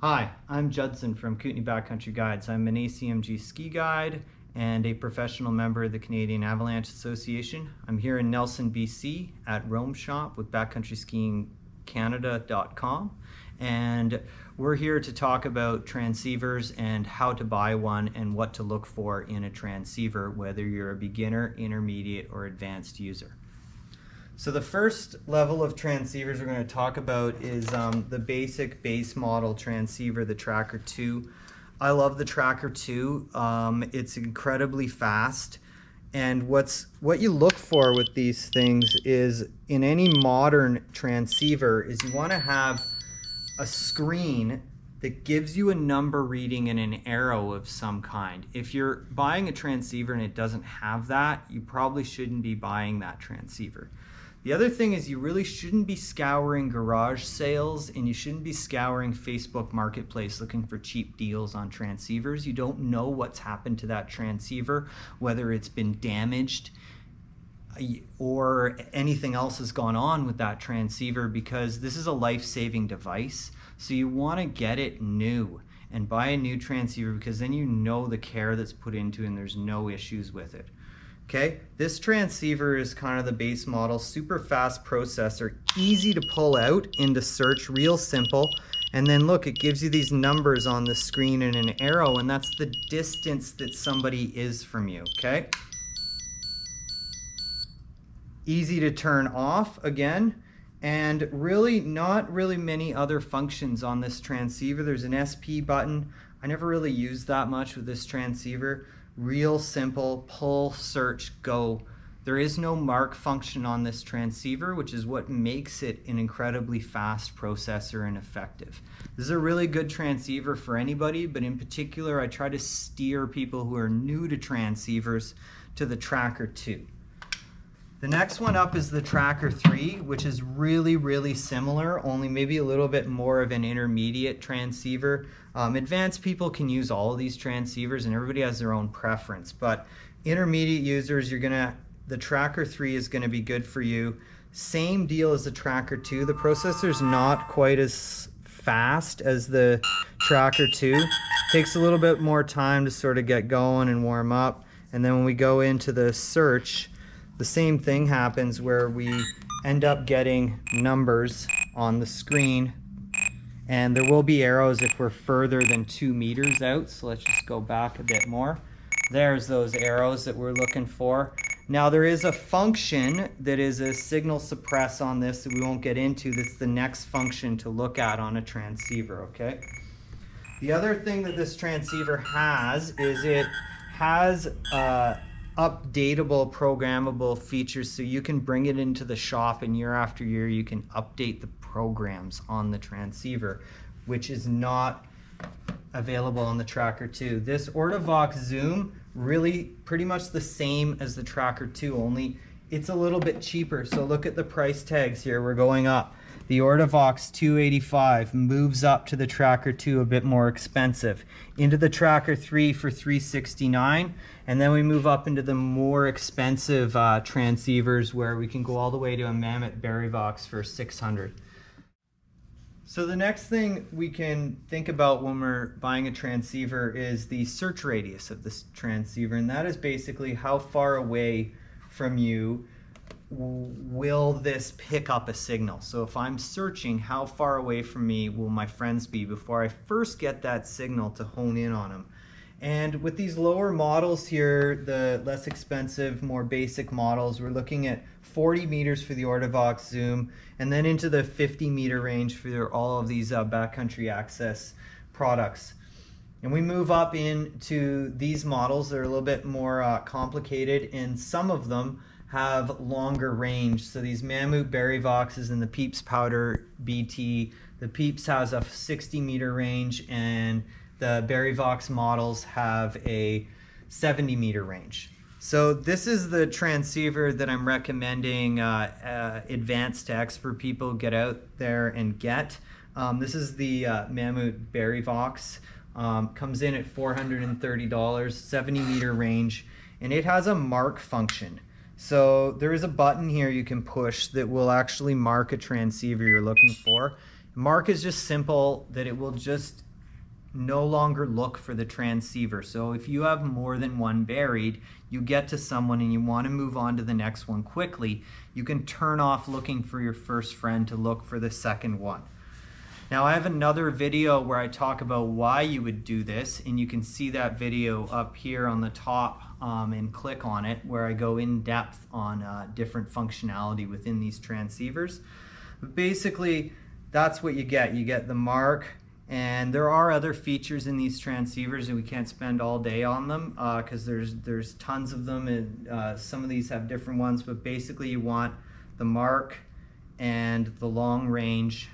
Hi, I'm Judson from Kootenay Backcountry Guides. I'm an ACMG ski guide and a professional member of the Canadian Avalanche Association. I'm here in Nelson, BC at Rome Shop with backcountryskiingcanada.com, and we're here to talk about transceivers and how to buy one and what to look for in a transceiver, whether you're a beginner, intermediate, or advanced user. So the first level of transceivers we're going to talk about is the basic base model transceiver, the Tracker 2. I love the Tracker 2. It's incredibly fast. And what you look for with these things is, in any modern transceiver, is you want to have a screen that gives you a number reading and an arrow of some kind. If you're buying a transceiver and it doesn't have that, you probably shouldn't be buying that transceiver. The other thing is, you really shouldn't be scouring garage sales, and you shouldn't be scouring Facebook Marketplace looking for cheap deals on transceivers. You don't know what's happened to that transceiver, whether it's been damaged or anything else has gone on with that transceiver, because this is a life-saving device. So you want to get it new and buy a new transceiver, because then you know the care that's put into it and there's no issues with it. Okay, this transceiver is kind of the base model, super fast processor, easy to pull out into search, real simple. And then look, it gives you these numbers on the screen and an arrow, and that's the distance that somebody is from you, okay? Easy to turn off again, and really not really many other functions on this transceiver. There's an SP button. I never really used that much with this transceiver. Real simple, pull, search, go. There is no mark function on this transceiver, which is what makes it an incredibly fast processor and effective. This is a really good transceiver for anybody, but in particular, I try to steer people who are new to transceivers to the Tracker 2. The next one up is the Tracker 3, which is really similar, only maybe a little bit more of an intermediate transceiver. Advanced people can use all of these transceivers, and everybody has their own preference. But intermediate users, the Tracker 3 is gonna be good for you. Same deal as the Tracker 2. The processor's not quite as fast as the Tracker 2. Takes a little bit more time to sort of get going and warm up. And then when we go into the search, the same thing happens, where we end up getting numbers on the screen, and there will be arrows if we're further than 2 meters out. So let's just go back a bit more. There's those arrows that we're looking for. Now there is a function that is a signal suppress on this that we won't get into. That's the next function to look at on a transceiver, okay? The other thing that this transceiver has is it has updatable programmable features, so you can bring it into the shop, and year after year you can update the programs on the transceiver, which is not available on the Tracker 2. This Ortovox zoom, really pretty much the same as the Tracker 2, only it's a little bit cheaper. So look at the price tags here, we're going up. The Ortovox 285 moves up to the Tracker 2, a bit more expensive, into the Tracker 3 for $369, and then we move up into the more expensive transceivers, where we can go all the way to a Mammoth Barryvox for $600. So the next thing we can think about when we're buying a transceiver is the search radius of this transceiver, and that is basically how far away from you will this pick up a signal. So if I'm searching, how far away from me will my friends be before I first get that signal to hone in on them? And with these lower models here, the less expensive, more basic models, we're looking at 40 meters for the Ortovox zoom, and then into the 50 meter range for all of these Backcountry Access products. And we move up into these models that are a little bit more complicated, and some of them have longer range. So these Mammoth Barryvoxes and the Peeps Powder BT, the Peeps has a 60 meter range, and the Barryvox models have a 70 meter range. So this is the transceiver that I'm recommending advanced to expert people get out there and get. This is the Mammoth Barryvox. Comes in at $430, 70 meter range, and it has a mark function. So there is a button here you can push that will actually mark a transceiver you're looking for. Mark is just simple, that it will just no longer look for the transceiver. So if you have more than one buried, you get to someone and you want to move on to the next one quickly, you can turn off looking for your first friend to look for the second one. Now I have another video where I talk about why you would do this, and you can see that video up here on the top and click on it, where I go in depth on different functionality within these transceivers. But basically that's what you get. You get the mark, and there are other features in these transceivers and we can't spend all day on them because there's tons of them, and some of these have different ones, but basically you want the mark and the long range